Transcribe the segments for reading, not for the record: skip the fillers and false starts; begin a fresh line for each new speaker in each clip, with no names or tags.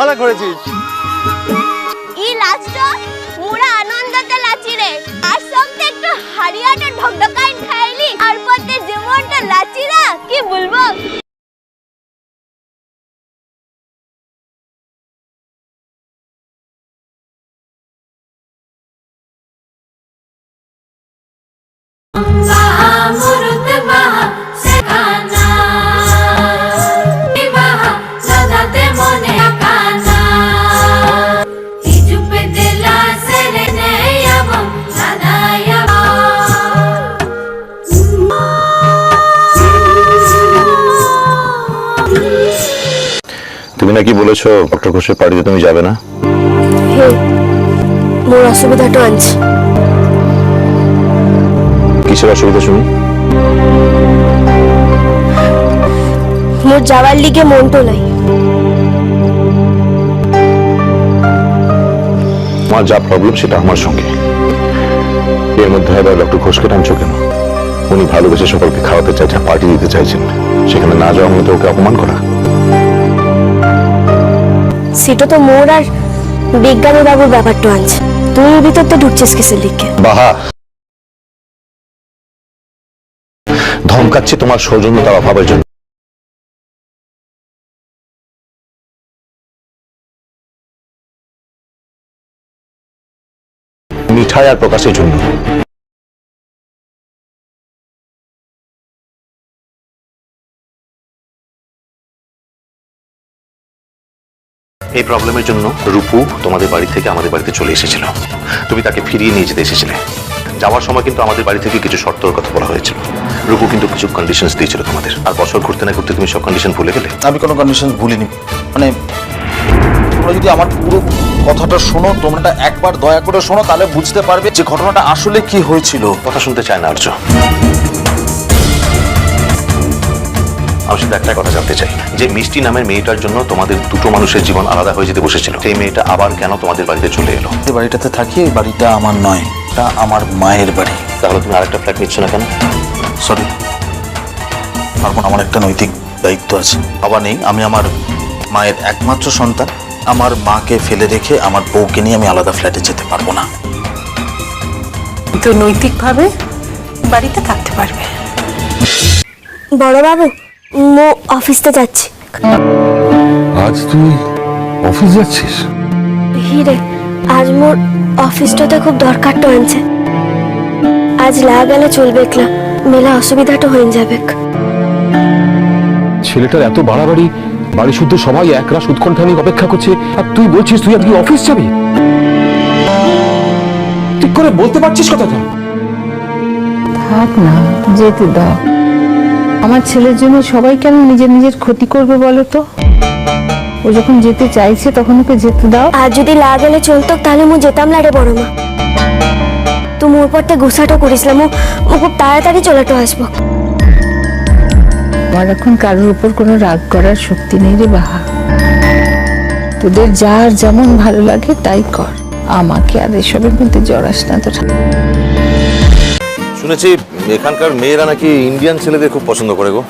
ভালো করেছিস।
ই লাস্ট মুরা আনন্দতে লাচি রে আর সঙ্গে একটু হারিয়াটা ঢকঢকাই খাইলি আর পথে যেমনটা লাচি না কি বলবো।
তুমি নাকি বলেছো ডক্টর ঘোষের পার্টিতে তুমি যাবে না?
মোর অসুবিধাটা আছে।
কিসের অসুবিধা শুনি?
মোর যাওয়ার লিগে মন তো নাই।
আমার যা প্রবলেম সেটা আমার সঙ্গে, এর মধ্যে আবার ডক্টর ঘোষকে টানছো কেন? উনি ভালোবেসে সকলকে খাওয়াতে চাইছেন, পার্টি দিতে চাইছেন, সেখানে না যাওয়া মতো ওকে অপমান করা।
সেটা তো মোর আর বিজ্ঞানী বাবুর ব্যাপারটা আছে। তুই ভিতরতে ঢুকছিস কিসের লিগে?
বাহা, ধমকাচ্ছে তোমার সৌজন্যতার অভাবের জন্য। মিঠাই আর প্রকাশের জন্য। এই প্রবলেমের জন্য রূপু তোমাদের বাড়ি থেকে আমাদের বাড়িতে চলে এসেছিল। তুমি তাকে ফিরিয়ে নিয়ে যেতে এসেছিলে। যাওয়ার সময় কিন্তু আমাদের বাড়ি থেকে কিছু শর্তর কথা বলা হয়েছিল। রূপু কিন্তু কিছু কন্ডিশনস দিয়েছিল তোমাদের, আর বছর ঘুরতে না ঘুরতে তুমি সব কন্ডিশন ভুলে গেলে।
আমি কোনো কন্ডিশন ভুলিনি। মানে তোমরা যদি আমার পুরো কথাটা শোনো, তোমরা একবার দয়া করে শোনো, তাহলে বুঝতে পারবে যে ঘটনাটা আসলে কি হয়েছিল।
কথা শুনতে চায় না আর্য। আমি শুধু একটা কথা জানতে চাই, যে মিষ্টি নামের মেয়েটার জন্য তোমাদের দুটো মানুষের জীবন আলাদা হয়ে যেতে বসেছিল, সেই মেয়েটা আবার কেন তোমাদের বাড়িতে চলে এলো?
যে বাড়িটাতে থাকি, এই বাড়িটা আমার নয়, এটা আমার মায়ের বাড়ি।
তাহলে তুমি আরেকটা ফ্ল্যাট নিচ্ছ না কেন?
সরি, তারপর আমার একটা নৈতিক দায়িত্ব আছে। বাবা নেই, আমি আমার মায়ের একমাত্র সন্তান। আমার মাকে ফেলে রেখে আমার বউকে নিয়ে আমি আলাদা ফ্ল্যাটে যেতে পারবো না।
তো নৈতিকভাবে বাড়িতে থাকতে পারবে।
বড় বাবু, মো অফিসতে যাচ্ছি।
আজ তুই অফিস যাচ্ছিস?
হিরে, আজ মোর অফিসটাতে খুব দরকারটা আনছে। আজ লা গেলে চলবে না, মেলা অসুবিধাটা হয়ে যাবে।
ছেলেটার এত বাড়াবাড়ি, বাড়ি শুদ্ধ সবাই একরাশ উৎকণ্ঠা নিয়ে অপেক্ষা করছে, আর তুই বলছিস তুই আজকে অফিস যাবি? ঠিক করে বলতে পারছিস কথাটা?
থাক না, যেতে দাও। আমার ছেলের জন্য সবাই কেন নিজের নিজের ক্ষতি করবে বলো তো? ও যখন যেতে চাইছে তখন ওকে যেতে দাও।
আর যদি লা গেলে চলতো তাহলে মু যেতাম লারে বড় মা। তুই মোর পরতে গুসাটা করিসলাম, ও খুব তাড়াতাড়ি চলেটো আসবো।
আমার এখন কারোর উপর কোনো রাগ করার শক্তি নেই রে বাহা। তোদের যার যেমন ভালো লাগে তাই কর, আমাকে আর এসবের মধ্যে জড়াস না তোরা।
শুনেছি এখানকার মেয়েরা নাকি ইন্ডিয়ান ছেলেদের খুব পছন্দ করে গো।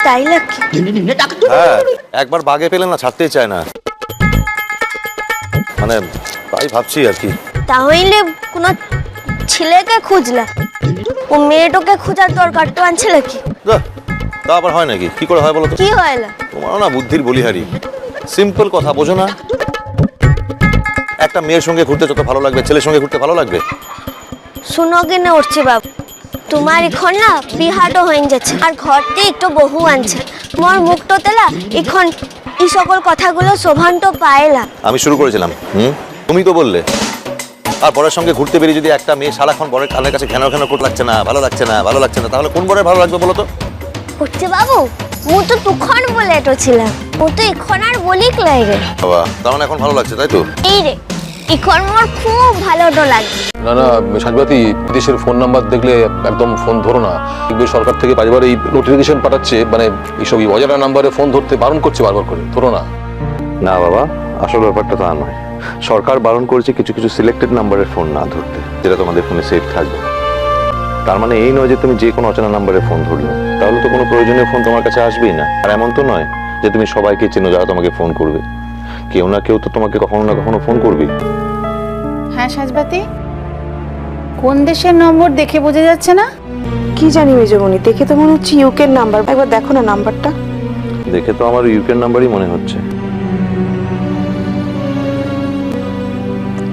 তাই নাকি?
হ্যাঁ, একবার বাগে পেলে না ছাড়তেই চায় না। মানে তাই ভাবছি আর কি।
তাহলে কোন ছেলেকে খুঁজলা, ও মেয়েটাকে খোঁজার দরকারটা আনছিল কি?
তা আবার হয় নাকি? কি করে হয় বলো তো?
কি হয়লা?
তোমার না বুদ্ধির বলিহারি। সিম্পল কথা বোঝো না? একটা মেয়ের সঙ্গে ঘুরতে যত ভালো লাগবে, ছেলের সঙ্গে ঘুরতে ভালো লাগবে?
শুনো কিনে উঠছে বাবু, তোমার এখন না বিহাটো হয়ে যাচ্ছে, আর ঘরতে একটু বহু আনছে। মোর মুখটো তেলা এখন এই সকল কথাগুলো শোভান্ত পায়লা।
আমি শুরু করেছিলাম, তুমি তো বললে। আর বরের সঙ্গে ঘুরতে বেরিয়ে যদি একটা মেয়ে সারাক্ষণ বরের কানের কাছে ঘ্যানো ঘ্যানো করতে লাগছে না, ভালো লাগছে না, ভালো লাগছে না, তাহলে কোন বরের ভালো লাগবে বলো তো?
উঠছে বাবু, মু তো তুখন বলে এটোছিলাম, ও তো এখন আর বলিক লাগে।
বাবা, তার মানে এখন ভালো লাগছে তাই তো?
এই রে, এখন মোর খুব ভালোটো লাগে।
না না সাজবাতি, বিদেশের ফোন নাম্বার দেখলে একদম ফোন ধরো না। সরকার থেকে বারবার এই নোটিফিকেশন পাঠাচ্ছে, মানে এইসব অজানা নাম্বারে ফোন ধরতে বারণ করছে বারবার করে, ধরো না।
না বাবা, আসল ব্যাপারটা তা নয়। সরকার বারণ করেছে কিছু কিছু সিলেক্টেড নাম্বারের ফোন না ধরতে, যেটা তোমাদের ফোনে সেভ থাকবে। তার মানে এই নয় যে তুমি যে কোনো অচেনা নাম্বারে ফোন ধরলে, তাহলে তো কোনো প্রয়োজনীয় ফোন তোমার কাছে আসবেই না। আর এমন তো নয় যে তুমি সবাইকে চেনো যারা তোমাকে ফোন করবে। কেউ না কেউ তো তোমাকে কখনো না কখনো ফোন করবেই।
হ্যাঁ সাজবাতি, কোন দেশের নম্বর দেখে বোঝা যাচ্ছে না?
কি জানি মেজমণি, দেখে তো মনে হচ্ছে ইউকের নাম্বার। একবার দেখো না নাম্বারটা।
দেখে তো আমার ইউকের নাম্বারই মনে হচ্ছে।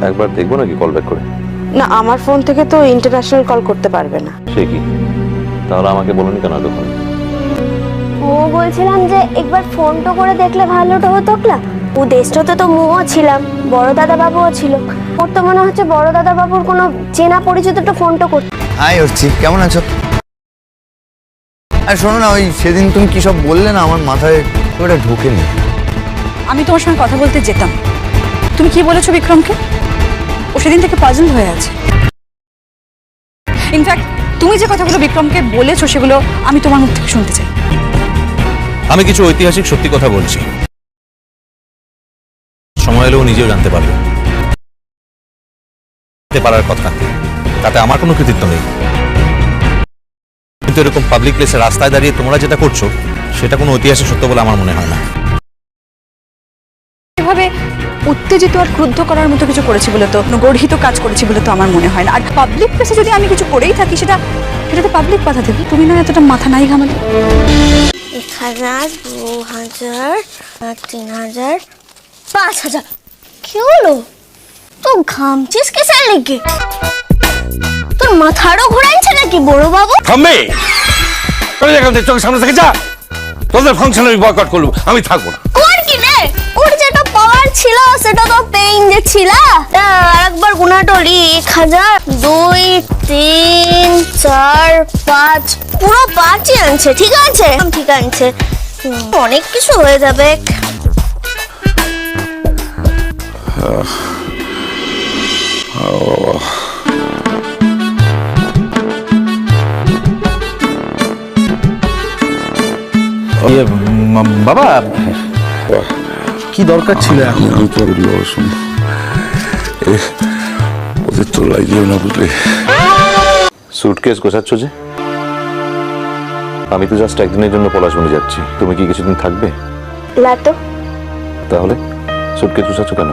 একবার দেখবো নাকি কল ব্যাক করে?
না, আমার ফোন থেকে তো ইন্টারন্যাশনাল কল করতে পারবে না।
সে কি? তাহলে আমাকে বলুন কেন তখন?
ও বলছিলাম যে একবার ফোনটা করে দেখলে ভালোটা হতো না। ও দেশটাতে তো মুও ছিলাম, বড় দাদা বাবুও ছিল। ওর তো মনে হচ্ছে বড় দাদা বাবুর কোনো চেনা পরিচিত একটা ফোনটা করতে।
হাই অর্চি, কেমন আছো? আর শোনো না, ওই সেদিন তুমি কি সব বললে না, আমার মাথায় ওটা ঢোকেনি।
আমি তোমার সঙ্গে কথা বলতে যেতাম। তুমি কি বলেছো বিক্রমকে? ও সেদিন থেকে পাজল হয়ে আছে। ইনফ্যাক্ট তুমি যে কথাগুলো বিক্রমকে বলেছো সেগুলো আমি তোমার মুখ থেকে শুনতে চাই।
আমি কিছু ঐতিহাসিক সত্যি কথা বলছি, সময় এলেও নিজেও জানতে পারবে। পারার কথা, তাতে আমার কোনো কৃতিত্ব নেই। কিন্তু এরকম পাবলিক প্লেসে রাস্তায় দাঁড়িয়ে তোমরা যেটা করছো সেটা কোনো ঐতিহাসিক সত্য বলে আমার মনে হয় না।
এভাবে উত্তেজিত আর ক্রুদ্ধ করার মতো কিছু করেছি বলে তো, গর্হিত কাজ করেছি বলে তো আমার মনে হয় না। আর পাবলিক প্লেসে যদি আমি কিছু করেই থাকি সেটাতে পাবলিক বাধা দেবে। তুমি না এতটা মাথা নাই ঘামালে।
1000, 2000, 3000, 5000। কি হলো? তো ঘামছিস কিসের লেগে? তোর মাথারও ঘোরাইছে নাকি বড় বাবু?
থামবে, চোখের সামনে থেকে যা। তোদের ফাংশন আমি বয়কট করবো, আমি থাকবো না।
কোন কি রে? ওর যেটা পাওয়ার ছিল সেটা তো পেইন যে ছিল। আরেকবার গুনাটলি 1000, 2, 3, 4, 5, পুরো 5ই আনছে। ঠিক আছে, ঠিক আছে, অনেক কিছু হয়ে যাবে।
বাবা, কি দরকার ছিল এখন?
ওদের তো লাগিও না, বুঝলি?
সুটকেস গোছাচ্ছ যে? আমি তো জাস্ট একদিনের জন্য পলাশবনি যাচ্ছি। তুমি কি কিছুদিন থাকবে?
না তো,
তাহলে সুটকেস গোছাচ্ছ কেন?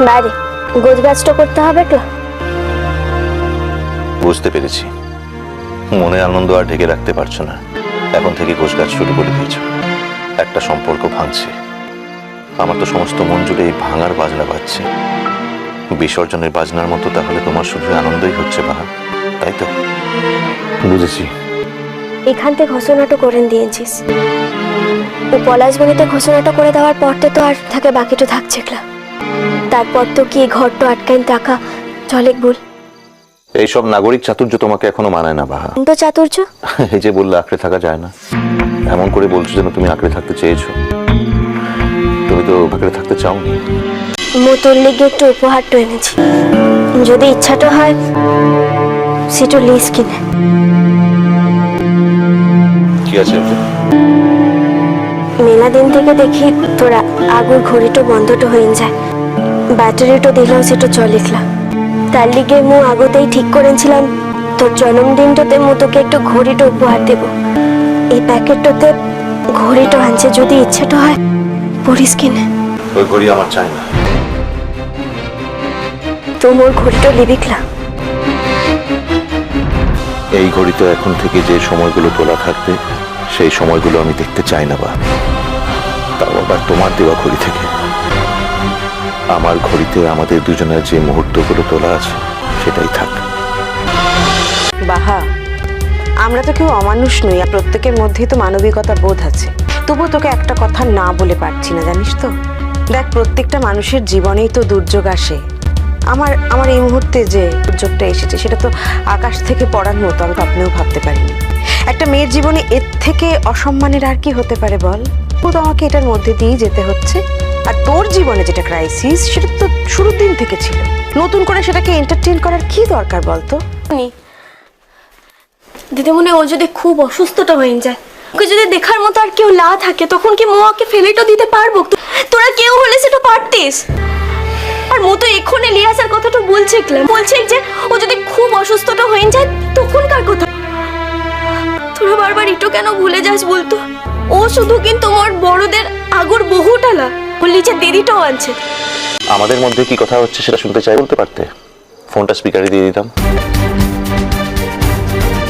বাইরে গোছগাছটা করতে হবে তো।
বুঝতে পেরেছি, মনে আনন্দ আর ঢেকে রাখতে পারছো না। এখন থেকে গোছগাছ শুরু করে দিয়েছো। একটা সম্পর্ক ভাঙছে। আমার তো সমস্ত মন জুড়ে এই ভাঙার বাজনা বাজছে, বিসর্জনের বাজনার মতো। তাহলে তোমার শুধু আনন্দই হচ্ছে বাহা, তাই তো? বুঝেছি।
এখান থেকে ঘোষণাটা করে দিয়েছিস। ও পলাশবনিতে ঘোষণাটা করে দেওয়ার পরতে তো আর থাকে বাকিটা থাকছে না। তারপর তো কি ঘরটা আটকাইন টাকা চলে বল?
এইসব নাগরিক চাতুর্য তোমাকে এখনো মানায় না বাহা।
তো চাতুর্য
এই যে বললে আঁকড়ে থাকা যায় না, এমন করে বলছো যেন তুমি আঁকড়ে থাকতে চেয়েছো। তুমি তো আঁকড়ে থাকতে চাওনি।
মোতর লেগে একটু উপহারটা এনেছি, যদি ইচ্ছাটা হয় সেটা লিস কিনে।
কি আছে ওতে?
মেলা দিন থেকে দেখি তোরা আগুর ঘড়িটা বন্ধটা হয়ে যায়, ব্যাটারিটা দিলাম সেটা চলিকলা। তার লিগে মু আগতেই ঠিক করেছিলাম তোর জন্মদিনটাতে মু তোকে একটু ঘড়িটা উপহার দেব। এই প্যাকেটটাতে ঘড়িটা আনছে, যদি ইচ্ছাটা হয় পরিস কিনে।
ওই ঘড়ি আমার চাই না।
তো মোর ঘড়িটা লিবিকলা।
এই ঘড়িতে এখন থেকে যে সময়গুলো তোলা থাকবে সেই সময়গুলো আমি দেখতে চাই না বা, তাও আবার তোমার দেওয়া ঘড়ি থেকে। আমার ঘড়িতে আমাদের দুজনের যে মুহূর্তগুলো তোলা আছে সেটাই থাক।
বাহা, আমরা তো কেউ অমানুষ নই, আর প্রত্যেকের মধ্যেই তো মানবিকতা বোধ আছে। তবুও তোকে একটা কথা না বলে পারছি না, জানিস তো। দেখ, প্রত্যেকটা মানুষের জীবনেই তো দুর্যোগ আসে। আমার এই মুহূর্তে যে দুর্যোগটা এসেছে সেটা তো আকাশ থেকে পড়ার মতো, আমি স্বপ্নেও ভাবতে পারিনি। একটা মেয়ের জীবনে এর থেকে অসম্মানের আর কি হতে পারে বল? তো আমাকে এটার মধ্যে দিয়েই যেতে হচ্ছে। আর তোর জীবনে যেটা ক্রাইসিস সেটা তো শুরুর দিন থেকে ছিল। নতুন করে সেটাকে এন্টারটেইন করার কি দরকার বলতো?
দিদিমণি, ও যদি খুব অসুস্থটা হয়ে যায়, ওকে যদি দেখার মতো আর কেউ না থাকে, তখন কি মোয়াকে ফেলেটা দিতে পারবো? তোরা কেউ হলে সেটা পারতিস। আর মো তো এক্ষুনি লিয়াসার কথাটা বলছে যে ও যদি খুব অসুস্থটা হয়ে যায় তখন কার কথা? তোরা বারবার ইটো কেন ভুলে যাস বলতো? ও শুধু কিন্তু মোর বড়দের আগর বহুটালা ওর নিচে দেরিটাও আনছে।
আমাদের মধ্যে কি কথা হচ্ছে সেটা শুনতে চাই বলতে পারতে, ফোনটা স্পিকারে দিয়ে দিতাম।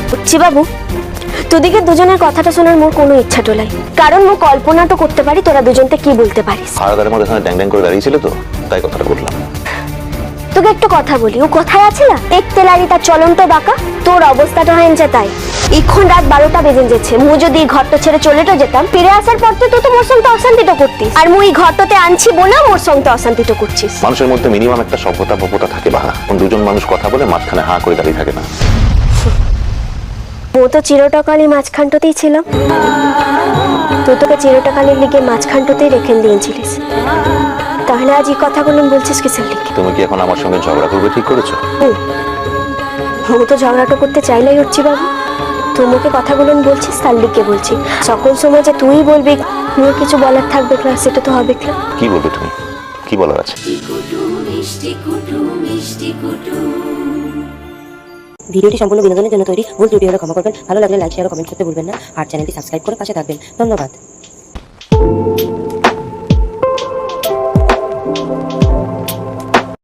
বুঝছি বাবু, তোদিকে দুজনের কথাটা শোনার মোর কোনো ইচ্ছা টোলাই, কারণ মো কল্পনা তো করতে পারি তোরা দুজনতে কি বলতে পারিস।
হারাদারের মধ্যে এখানে ড্যাং ড্যাং করে দাঁড়িয়েছিল তো, তাই কথাটা বললাম।
তোকে একটু কথা বলি, ও কোথায় আছে না দেখতে লাগি তার চলন্ত বাঁকা, তোর অবস্থাটা হয়েছে তাই। এখন রাত 12টা বেজে যেছে, মু যদি এই ঘরটা ছেড়ে চলেটা যেতাম, ফিরে আসার পর তো তো মোর সঙ্গে অশান্তিটা করতিস, আর মু এই ঘরটাতে আনছি বলে মোর সঙ্গে অশান্তিটা করছিস।
মানুষের মধ্যে মিনিমাম একটা সভ্যতা ভব্যতা থাকে বাহা, দুজন মানুষ কথা বলে মাঝখানে হাঁ করে দাঁড়িয়ে থাকে না।
ও তো চিরটাকালই মাঝখানটাতেই ছিলাম, তুই তোকে চিরটাকালের লিগে মাঝখানটাতেই রেখে দিয়েছিলিস, তাহলে আজ এই কথাগুলো বলছিস কিসের লিগে?
তুমি কি এখন আমার সঙ্গে ঝগড়া করবে ঠিক করেছো?
ও তো ঝগড়াটা করতে চাইলেই হচ্ছি বাবু, তোমাকে কথাগুলো বলছিস তার লিগে বলছি, সকল সময় যে তুই বলবি মোর কিছু বলার থাকবে না সেটা তো হবে না।
কি বলবে তুমি, কি বলার আছে?
ভিডিওটি সম্পূর্ণ বিনোদনের জন্য তৈরি, ভুল ত্রুটি হলে ক্ষমা করবেন। ভালো লাগলে লাইক শেয়ার ও কমেন্ট করতে ভুলবেন না, আর চ্যানেলটি সাবস্ক্রাইব করে পাশে থাকবেন। ধন্যবাদ।